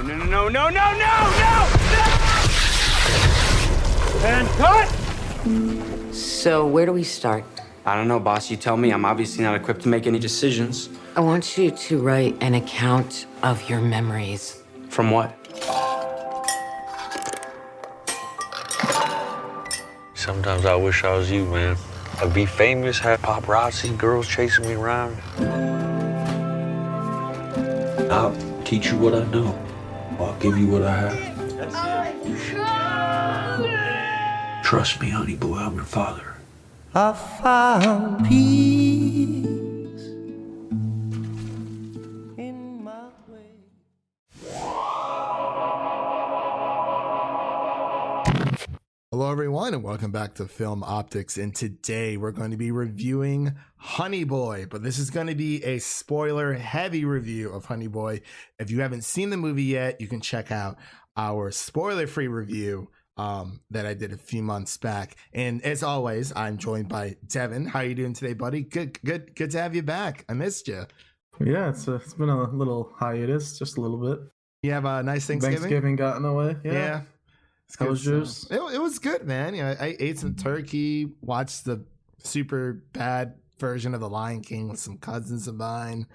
No, no, no, no, no, no, no, no! And cut! So, where do we start? I don't know, boss. You tell me. I'm obviously not equipped to make any decisions. I want you to write an account of your memories. From what? Sometimes I wish I was you, man. I'd be famous, have paparazzi, girls chasing me around. I'll teach you what I know. I'll give you what I have. Trust me, honey boy, I'm your father. I found peace in my way. Hello, everyone, and welcome back to Film Optics. And today we're going to be reviewing Honey Boy, but this is going to be a spoiler-heavy review of Honey Boy. If you haven't seen the movie yet, you can check out our spoiler-free review that I did a few months back. And as always, I'm joined by Devin. How are you doing today, buddy? Good to have you back. I missed you. Yeah, it's been a little hiatus, just a little bit. You have a nice Thanksgiving? Thanksgiving got in the way. Yeah. How was yours? It was good, man. You know, I ate some turkey, watched the super bad version of The Lion King with some cousins of mine.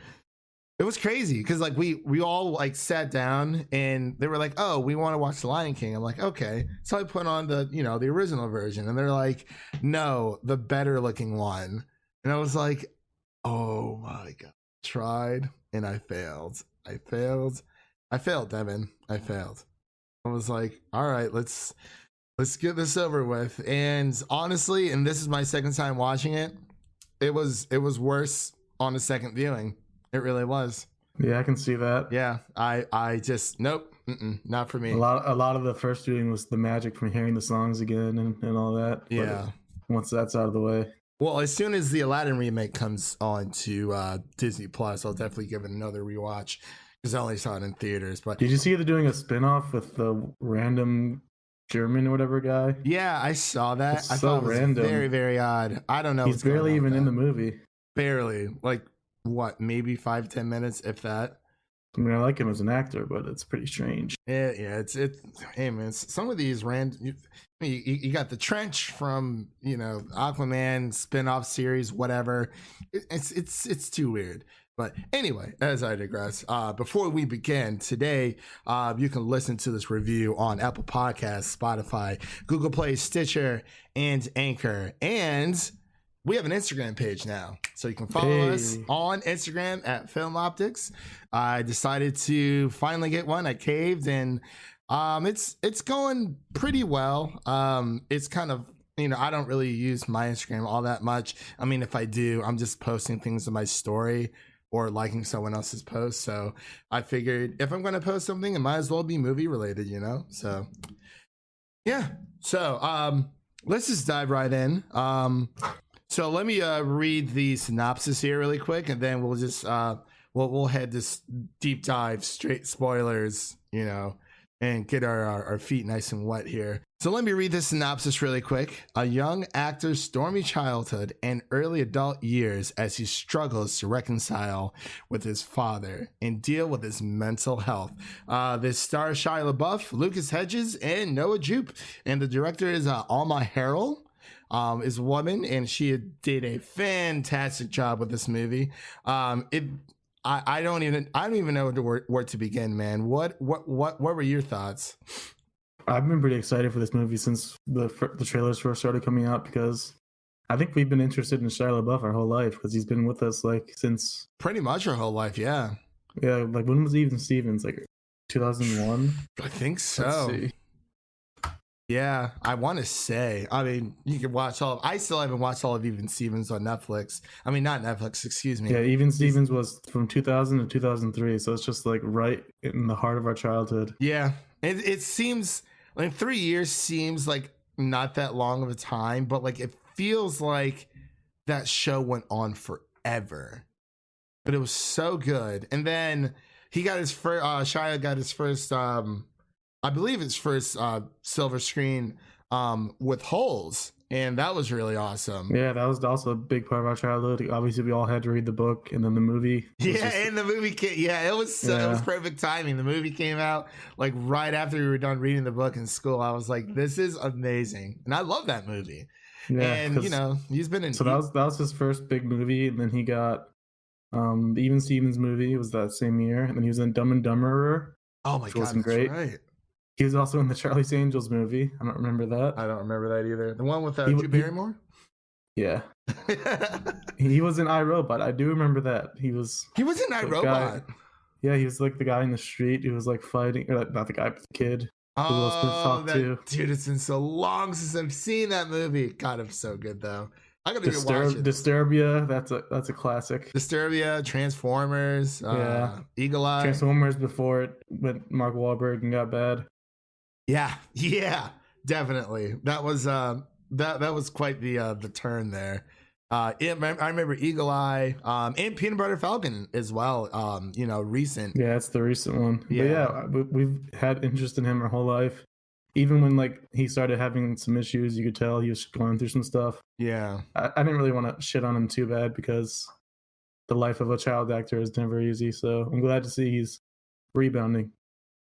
It was crazy because like we all like sat down and they were like, "Oh, we want to watch The Lion King." I'm like, "Okay." So I put on the the original version, and they're like, "No, the better looking one." And I was like, "Oh my god!" Tried and I failed. I failed, Devin. I failed. I was like, all right, let's get this over with. And honestly, and this is my second time watching it, it was worse on a second viewing. It really was. Yeah, I can see that. Yeah, I just nope, not for me. A lot of the first viewing was the magic from hearing the songs again and all that. But yeah. Once that's out of the way. Well, as soon as the Aladdin remake comes on to Disney Plus, I'll definitely give it another rewatch. Because I only saw it in theaters. But did you see they're doing a spin-off with the random German or whatever guy? Yeah, I saw that. It's I so thought it was random. very, very odd. I don't know. He's barely even in the movie. Barely. Like, what, maybe 5-10 minutes, if that? I mean, I like him as an actor, but it's pretty strange. Yeah, it's hey man, some of these random. You got the Trench from Aquaman spin-off series, whatever. It's too weird. But anyway, as I digress, before we begin today, you can listen to this review on Apple Podcasts, Spotify, Google Play, Stitcher, and Anchor. And we have an Instagram page now, so you can follow us on Instagram at Film Optics. I decided to finally get one. I caved, and it's going pretty well. It's kind of I don't really use my Instagram all that much. I mean, if I do, I'm just posting things in my story or liking someone else's post. So I figured if I'm going to post something, it might as well be movie related, So yeah. So let's just dive right in. So let me read the synopsis here really quick, and then we'll just we'll head this deep dive straight spoilers, and get our feet nice and wet here. So let me read the synopsis really quick. A young actor's stormy childhood and early adult years as he struggles to reconcile with his father and deal with his mental health. This stars Shia LaBeouf, Lucas Hedges, and Noah Jupe. And the director is Alma Harrell. Is a woman, and she did a fantastic job with this movie. I don't even know where to begin, man. What were your thoughts? I've been pretty excited for this movie since the trailers first started coming out, because I think we've been interested in Shia LaBeouf our whole life, because he's been with us since pretty much our whole life. Yeah. Like when was Even Stevens? Like 2001. I think so. Let's see. Yeah, I want to say. I mean, you can watch I still haven't watched all of Even Stevens on Netflix. I mean, not Netflix, excuse me. Yeah, Even Stevens was from 2000 to 2003, so it's just like right in the heart of our childhood. Yeah, it seems like 3 years seems like not that long of a time, but like it feels like that show went on forever. But it was so good, and then he got his first. Shia got his first. I believe his first silver screen with Holes, and that was really awesome. Yeah, that was also a big part of our childhood. Obviously, we all had to read the book and then the movie. Yeah, and the movie came. Yeah, it was perfect timing. The movie came out like right after we were done reading the book in school. I was like, "This is amazing," and I love that movie. Yeah, and he's been in. So that was his first big movie, and then he got the Even Stevens movie. It was that same year, and then he was in Dumb and Dumberer. Oh my god, that's great. Right. He was also in the Charlie's Angels movie. I don't remember that. I don't remember that either. The one with Drew Barrymore. Yeah. He was in iRobot. I do remember that. He was in iRobot. Yeah, he was like the guy in the street who was like fighting, or not the guy, but the kid. Dude, it's been so long since I've seen that movie. God, it's so good though. I gotta watch it. Disturbia, that's a classic. Disturbia, Transformers, Eagle Eye. Transformers before it went Mark Wahlberg and got bad. Yeah, definitely. That was that was quite the turn there. I remember Eagle Eye, and Peanut Butter Falcon as well. Recent. Yeah, it's the recent one. Yeah, but we've had interest in him our whole life. Even when like he started having some issues, you could tell he was going through some stuff. Yeah, I didn't really want to shit on him too bad because the life of a child actor is never easy. So I'm glad to see he's rebounding.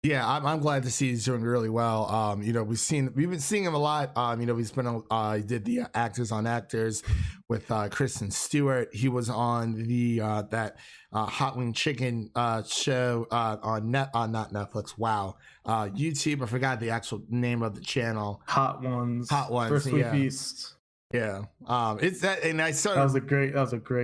Yeah, I'm glad to see he's doing really well. We've been seeing him a lot. He's been he did the Actors on Actors with Kristen Stewart. He was on the that Hot Wing Chicken show on not Netflix. Wow, YouTube. I forgot the actual name of the channel. Hot Ones. First We Feast. Yeah, it's that, and I saw that was a great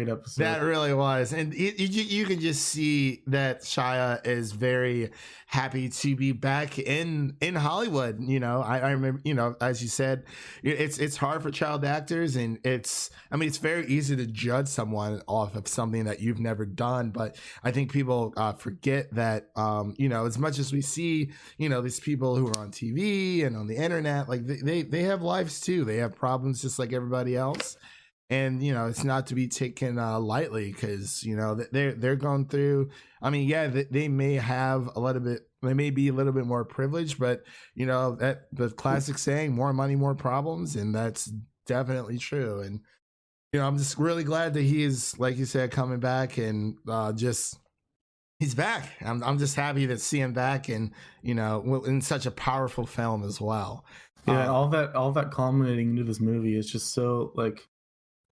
episode. That really was, and you can just see that Shia is very happy to be back in Hollywood. I remember, as you said, it's hard for child actors, and it's very easy to judge someone off of something that you've never done, but I think people forget that as much as we see these people who are on TV and on the internet, like they have lives too. They have problems just like everybody else, and it's not to be taken lightly, because they're going through. They may have they may be a little bit more privileged, but that the classic saying, more money, more problems, and that's definitely true. And I'm just really glad that he is, like you said, coming back, and he's back. I'm just happy to see him back, and in such a powerful film as well. Yeah, all that culminating into this movie is just so, like,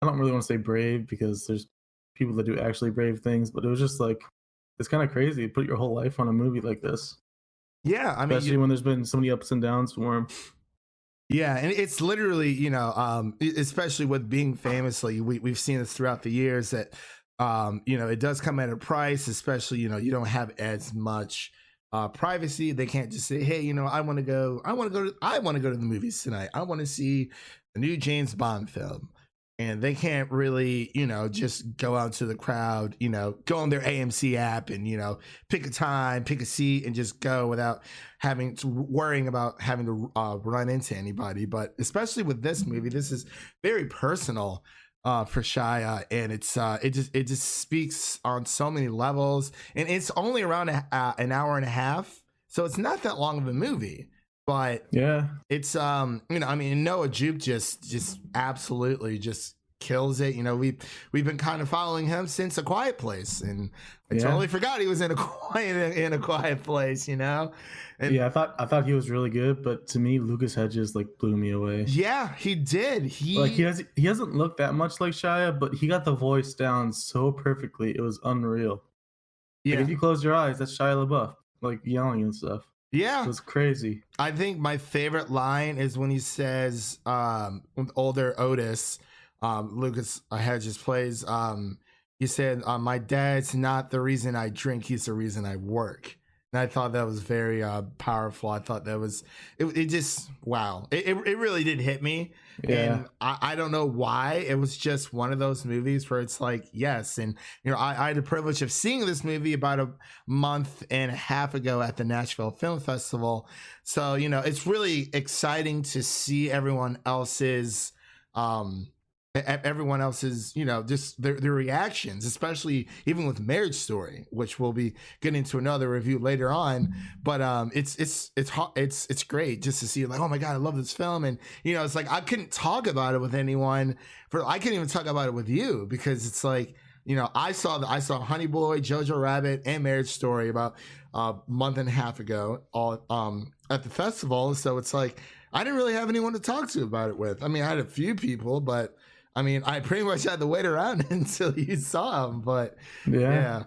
I don't really want to say brave, because there's people that do actually brave things, but it was just like, it's kind of crazy to put your whole life on a movie like this. Yeah, especially when there's been so many ups and downs for him. Yeah, and it's literally, especially with being famously, we've seen this throughout the years that, it does come at a price, especially, you don't have as much privacy. They can't just say, hey, I want to go to the movies tonight. I want to see the new James Bond film. And they can't really, just go out to the crowd, go on their AMC app and, pick a time, pick a seat, and just go without worrying about having to run into anybody. But especially with this movie, this is very personal for Shia, and it just speaks on so many levels. And it's only around an hour and a half, so it's not that long of a movie. But yeah, it's Noah Jupe just absolutely just kills it. We've been kind of following him since A Quiet Place, and I totally forgot he was in a quiet place. And yeah, I thought he was really good, but to me, Lucas Hedges like blew me away. Yeah, he did. He doesn't look that much like Shia, but he got the voice down so perfectly. It was unreal. Yeah, if you close your eyes, that's Shia LaBeouf like yelling and stuff. Yeah, it was crazy. I think my favorite line is when he says, with older Otis, Lucas Hedges plays, he said, my dad's not the reason I drink, he's the reason I work. And I thought that was very powerful. I thought that was, it just, wow. It really did hit me. Yeah. And I don't know why. It was just one of those movies where it's like, yes. And, I had the privilege of seeing this movie about a month and a half ago at the Nashville Film Festival. So, it's really exciting to see everyone else's, everyone else's, just their reactions, especially even with Marriage Story, which we'll be getting into another review later on. But it's great just to see, like, oh my god, I love this film. And it's like I couldn't talk about it with anyone. I couldn't even talk about it with you, because it's like, I saw Honey Boy, Jojo Rabbit, and Marriage Story about a month and a half ago, all at the festival. So it's like I didn't really have anyone to talk to about it with. I mean, I had a few people, but I mean, I pretty much had to wait around until you saw them. But yeah.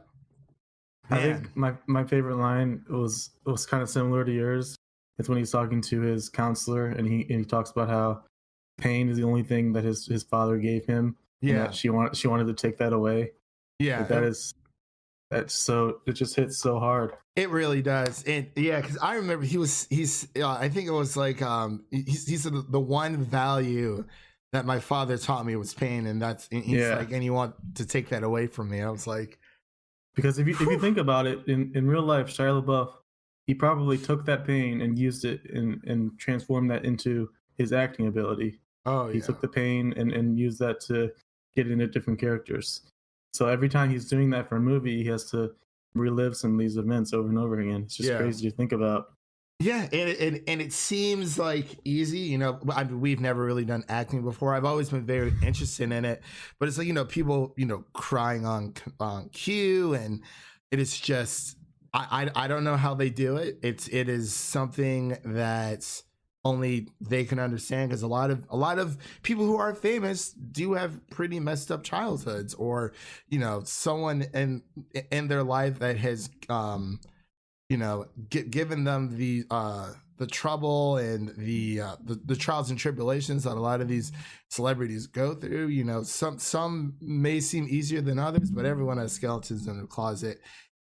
I think my favorite line was kind of similar to yours. It's when he's talking to his counselor, and he talks about how pain is the only thing that his father gave him. Yeah, that she wanted to take that away. Yeah, like it just hits so hard. It really does. And yeah, because I remember I think it was like he said the one value that my father taught me was pain, and he's like, and you want to take that away from me. I was like, because if you think about it, in real life, Shia LaBeouf, he probably took that pain and used it and transformed that into his acting ability. He took the pain and used that to get into different characters. So every time he's doing that for a movie, he has to relive some of these events over and over again. It's just crazy to think about. Yeah, and it seems like easy, we've never really done acting before. I've always been very interested in it, but it's like, people, crying on cue, and it is just, I don't know how they do it. It is something that only they can understand, because a lot of people who are famous do have pretty messed up childhoods, or someone in their life that has given them the trouble and the trials and tribulations that a lot of these celebrities go through. Some may seem easier than others, but everyone has skeletons in the closet.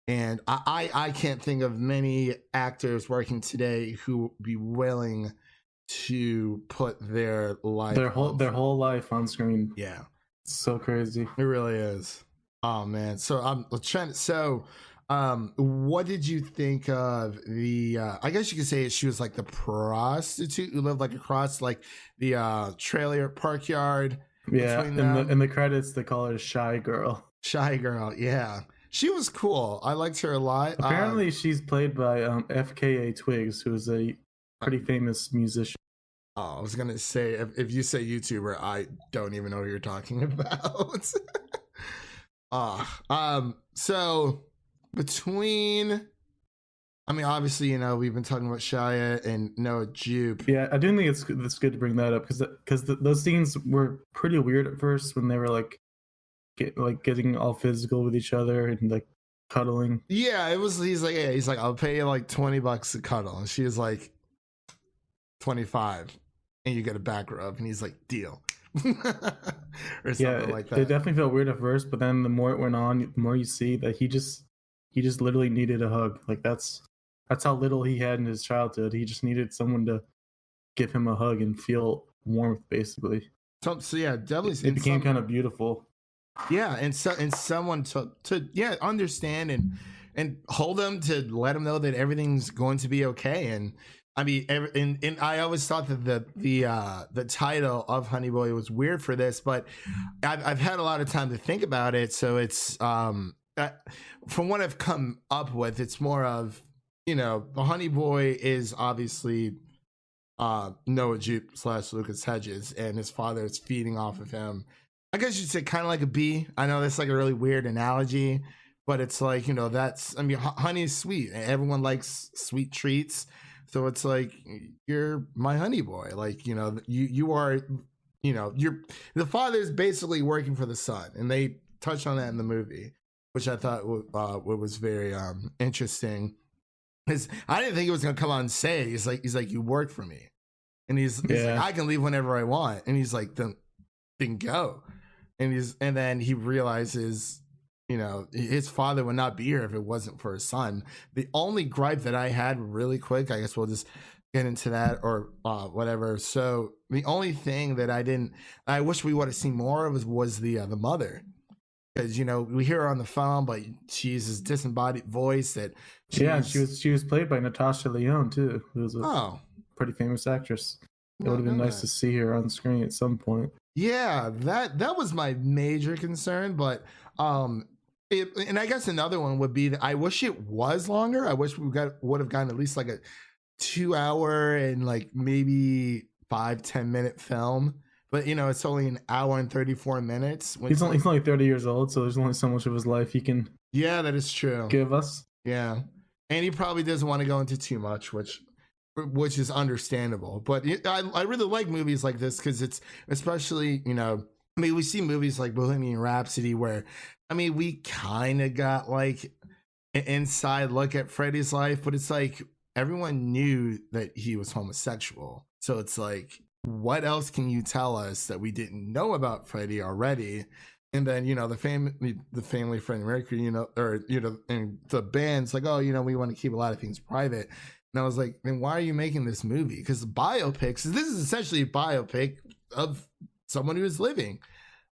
And I can't think of many actors working today who would be willing to put their whole life on screen. Yeah, it's so crazy. It really is. Oh man. So what did you think of the I guess you could say she was like the prostitute who lived like across like the trailer park yard? Yeah, in the credits they call her Shy Girl. Shy Girl, yeah. She was cool. I liked her a lot. Apparently she's played by FKA Twigs, who is a pretty famous musician. Oh, I was gonna say, if you say YouTuber, I don't even know what you're talking about. So between, obviously, we've been talking about Shia and Noah Jupe. Yeah, I do think it's good to bring that up, because those scenes were pretty weird at first when they were getting all physical with each other and like cuddling. Yeah, he's like, I'll pay you like $20 to cuddle, and she was like 25, and you get a back rub, and he's like, deal. Or something like that. It definitely felt weird at first, but then the more it went on, the more you see that he just literally needed a hug. Like that's how little he had in his childhood. He just needed someone to give him a hug and feel warmth, basically. So yeah, definitely. It became kind of beautiful. Yeah, and someone to understand and hold him, to let him know that everything's going to be okay. And and I always thought that the title of Honey Boy was weird for this, but I've had a lot of time to think about it. So it's from what I've come up with, it's more of, the Honey Boy is obviously Noah Jupe / Lucas Hedges, and his father is feeding off of him. I guess you'd say kind of like a bee. I know that's like a really weird analogy, but it's like, honey's sweet. Everyone likes sweet treats. So it's like, you're my honey boy. Like, you are, the father's basically working for the son. And they touched on that in the movie, which I thought was very interesting. Because I didn't think he was going to come on and say it. He's like, you work for me. And he's like, I can leave whenever I want. And he's like, then go. And then he realizes, his father would not be here if it wasn't for his son. The only gripe that I had, really quick, I guess we'll just get into that or whatever. So the only thing that I wish we would have seen more of was the mother. Because, we hear her on the phone, but she's this disembodied voice that she was played by Natasha Lyonne too, who was a pretty famous actress. It would have been nice to see her on screen at some point. Yeah, that was my major concern, but and I guess another one would be that I wish it was longer. I wish would have gotten at least like a 2 hour and like maybe 5-10 minute film. But you know, it's only an hour and 34 minutes. He's only 30 years old, so there's only so much of his life he can Yeah, that is true. give us. Yeah, and he probably doesn't want to go into too much, which is understandable. But I really like movies like this because it's especially, you know, I mean, we see movies like Bohemian Rhapsody where, I mean, we kind of got like an inside look at Freddie's life, but it's like everyone knew that he was homosexual. So it's like, what else can you tell us that we didn't know about Freddie already? And then, you know, the family Freddie Mercury, you know, or, you know, and the band's like, oh, you know, we want to keep a lot of things private. And I was like, then why are you making this movie? Because biopics, this is essentially a biopic of someone who is living,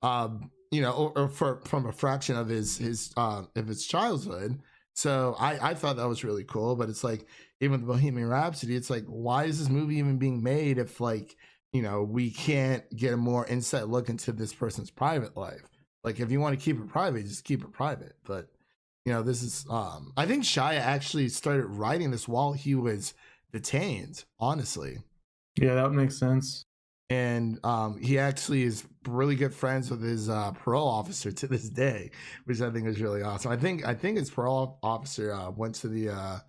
you know, or from a fraction of his childhood. So I thought that was really cool. But it's like, even the Bohemian Rhapsody, it's like, why is this movie even being made if, like, you know, we can't get a more insight look into this person's private life? Like, if you want to keep it private, just keep it private. But, you know, this is, I think Shia actually started writing this while he was detained, honestly. Yeah, that makes sense. And he actually is really good friends with his parole officer to this day, which I think is really awesome. I think his parole officer went to the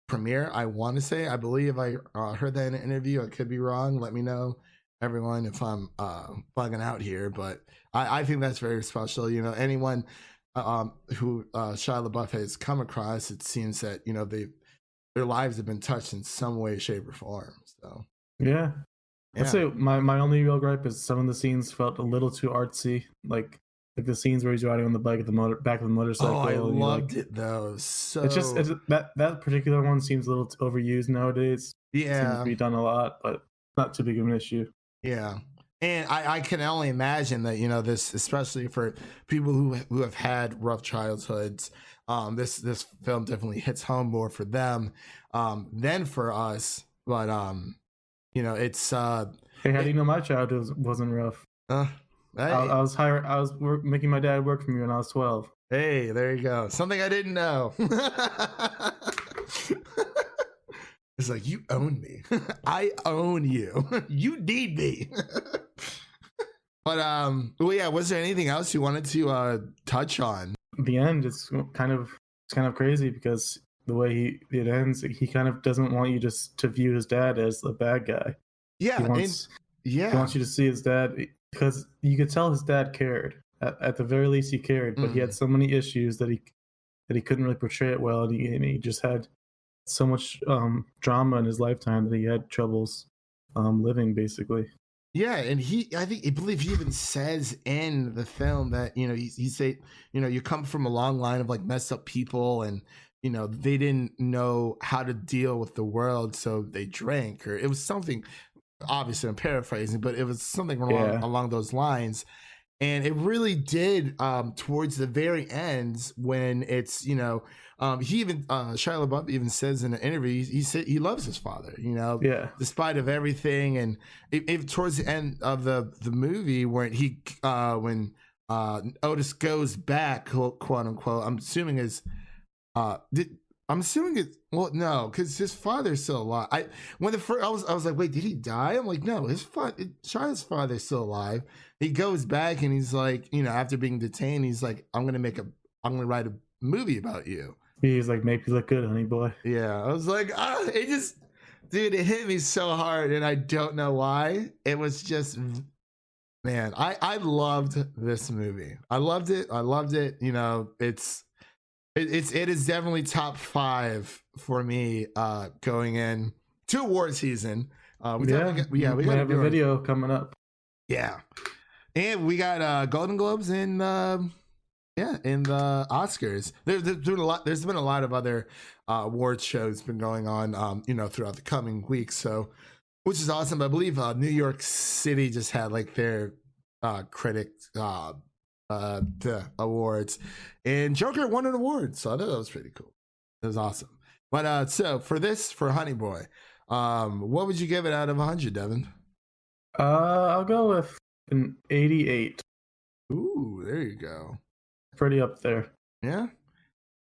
premiere. I want to say, I believe I heard that in an interview. I could be wrong. Let me know, everyone, if I'm bugging out here. But I think that's very special. You know, anyone who Shia LaBeouf has come across, it seems that, you know, their lives have been touched in some way, shape, or form. So yeah. I'd say my only real gripe is some of the scenes felt a little too artsy, like the scenes where he's riding on the bike at the back of the motorcycle. Oh, I loved like, it though. So it's that particular one seems a little overused nowadays. Yeah, it seems to be done a lot, but not too big of an issue. Yeah, and I can only imagine that, you know, this, especially for people who have had rough childhoods, this film definitely hits home more for them than for us. But you know, it's hey, how do you know my childhood wasn't rough? Hey. I was making my dad work for me when I was 12. Hey, there you go. Something I didn't know. It's like, you own me. I own you. You need me. But well, yeah, was there anything else you wanted to touch on? The end, it's kind of crazy because the way it ends, he kind of doesn't want you to view his dad as a bad guy. Yeah, he wants you to see his dad, because you could tell his dad cared. At the very least, he cared, but he had so many issues that he couldn't really portray it well, and he just had so much drama in his lifetime that he had troubles living, basically. Yeah, and I believe he even says in the film that, you know, he say, you know, you come from a long line of like messed up people, and, you know, they didn't know how to deal with the world, so they drank, or it was something. Obviously, I'm paraphrasing, but it was something along those lines. And it really did towards the very end, when it's, you know, he even Shia LaBeouf even says in an interview, he said he loves his father, you know, despite of everything. And it towards the end of the movie, when when Otis goes back, quote unquote, I'm assuming well, no, because his father's still alive. I was like, wait, did he die? I'm like, no, Shia's father's still alive. He goes back and he's like, you know, after being detained, he's like, I'm gonna write a movie about you. He's like, make you look good, honey boy. Yeah, I was like, dude, it hit me so hard, and I don't know why. It was just, man, I loved this movie. I loved it. You know, it is definitely top 5 for me going in to award season. We got a video coming up. Yeah, and we got Golden Globes in the Oscars. There's been a lot of other awards shows been going on, you know, throughout the coming weeks. So, which is awesome. I believe New York City just had like their critic the awards, and Joker won an award, so I thought that was pretty cool. It was awesome. But so for Honey Boy, what would you give it out of 100, Devin? I'll go with an 88. Ooh, there you go. Pretty up there. Yeah.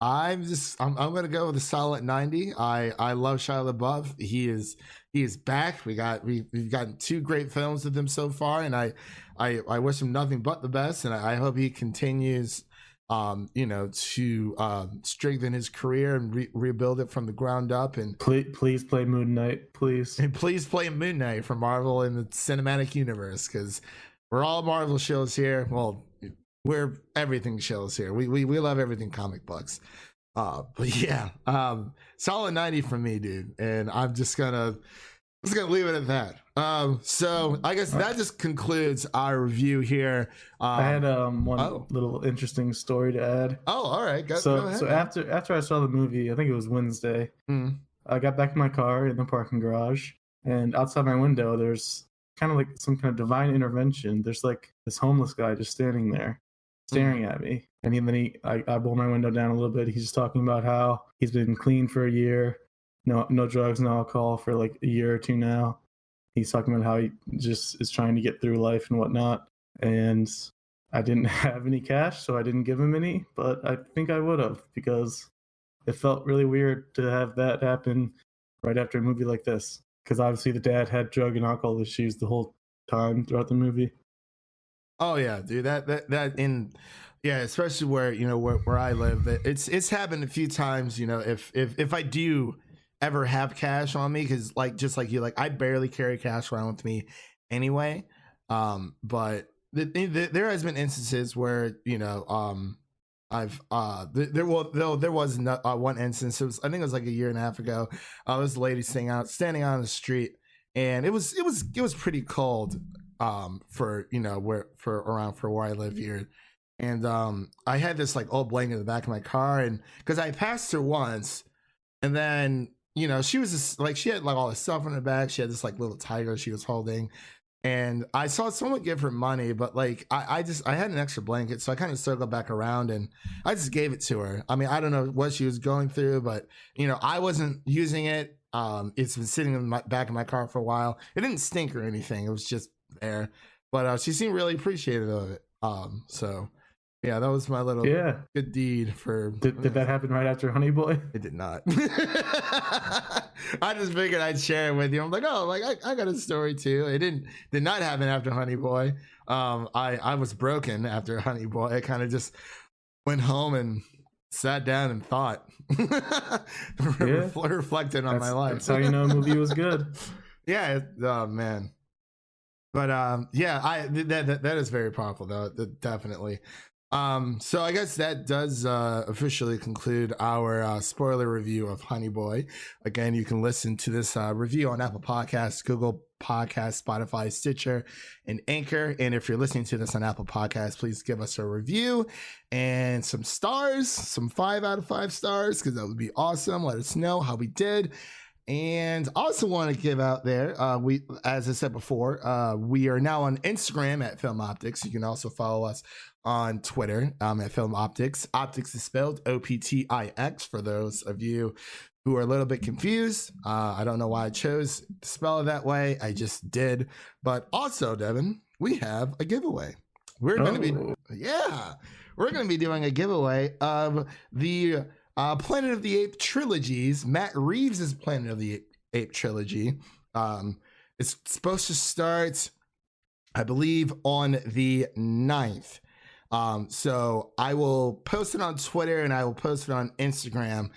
I'm gonna go with a solid 90. I love Shia LaBeouf. He is back. We've gotten 2 great films with him so far, and I wish him nothing but the best, and I hope he continues to strengthen his career and rebuild it from the ground up. And please play Moon Knight, please. And please play Moon Knight for Marvel in the cinematic universe, because we're all Marvel shows here. Well, we're everything shows here. We love everything comic books. But yeah, solid 90 from me, dude. And I'm just gonna leave it at that. So I guess that just concludes our review here. I had one little interesting story to add. Oh, all right. Go ahead. So after I saw the movie, I think it was Wednesday. I got back in my car in the parking garage, and outside my window, there's kind of like some kind of divine intervention. There's like this homeless guy just standing there, staring at me. And then I roll my window down a little bit. He's just talking about how he's been clean for a year, no drugs, no alcohol for like a year or 2 now. He's talking about how he just is trying to get through life and whatnot. And I didn't have any cash, so I didn't give him any, but I think I would have, because it felt really weird to have that happen right after a movie like this. Because obviously the dad had drug and alcohol issues the whole time throughout the movie. Oh yeah, dude. Yeah, especially where I live, it's happened a few times. If I do ever have cash on me, because just like you, I barely carry cash around with me anyway. But there has been instances where I've there was one instance. I think it was like a year and a half ago. There was a lady standing out on the street, and it was pretty cold for where I live here. And I had this old blanket in the back of my car, and because I passed her once, and then she was just she had all this stuff in her back. She had this little tiger she was holding, and I saw someone give her money, but I had an extra blanket, so I kind of circled back around and I just gave it to her. I mean, I don't know what she was going through, but I wasn't using it. It's been sitting in the back of my car for a while. It didn't stink or anything. It was just there, but she seemed really appreciative of it. So. Yeah, that was my little good deed for. Did that happen right after Honey Boy? It did not. I just figured I'd share it with you. I'm like, I got a story too. It did not happen after Honey Boy. I was broken after Honey Boy. I kind of just went home and sat down and thought, reflected on my life. That's how you know a movie was good. Yeah. Oh man. But that is very powerful though. Definitely. So I guess that does officially conclude our spoiler review of Honey Boy. Again, you can listen to this review on Apple Podcasts, Google Podcasts, Spotify, Stitcher, and Anchor. And if you're listening to this on Apple Podcasts, please give us a review and some stars, some 5 out of 5 stars, because that would be awesome. Let us know how we did. And also want to give out there, as I said before, we are now on Instagram at Film Optix. You can also follow us on Twitter at Film Optix. Optix is spelled Optix for those of you who are a little bit confused. I don't know why I chose to spell it that way. I just did. But also, Devin, we have a giveaway. We're going to be doing a giveaway of the Planet of the Apes trilogies. Matt Reeves' Planet of the Apes trilogy. It's supposed to start, I believe, on the 9th. So I will post it on Twitter and I will post it on Instagram.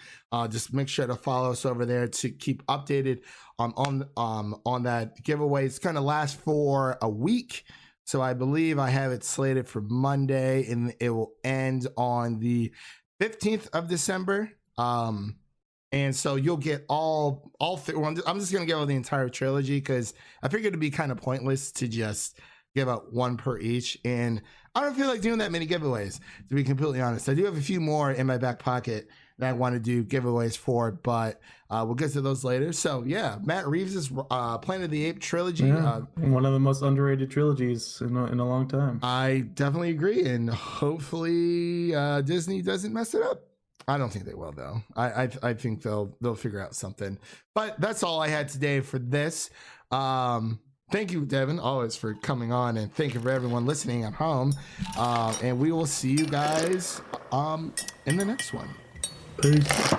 Just make sure to follow us over there to keep updated on that giveaway. It's going to last for a week. So I believe I have it slated for Monday, and it will end on the 15th of December. And so you'll get all three. I'm just going to give out the entire trilogy because I figured it'd be kind of pointless to just give out one per each. And I don't feel like doing that many giveaways, to be completely honest. I do have a few more in my back pocket that I want to do giveaways for, but we'll get to those later. So yeah, Matt Reeves' Planet of the Apes trilogy. One of the most underrated trilogies in a long time. I definitely agree. And hopefully Disney doesn't mess it up. I don't think they will, though. I think they'll figure out something. But that's all I had today for this. thank you, Devin, always for coming on, and thank you for everyone listening at home. And we will see you guys in the next one. Peace.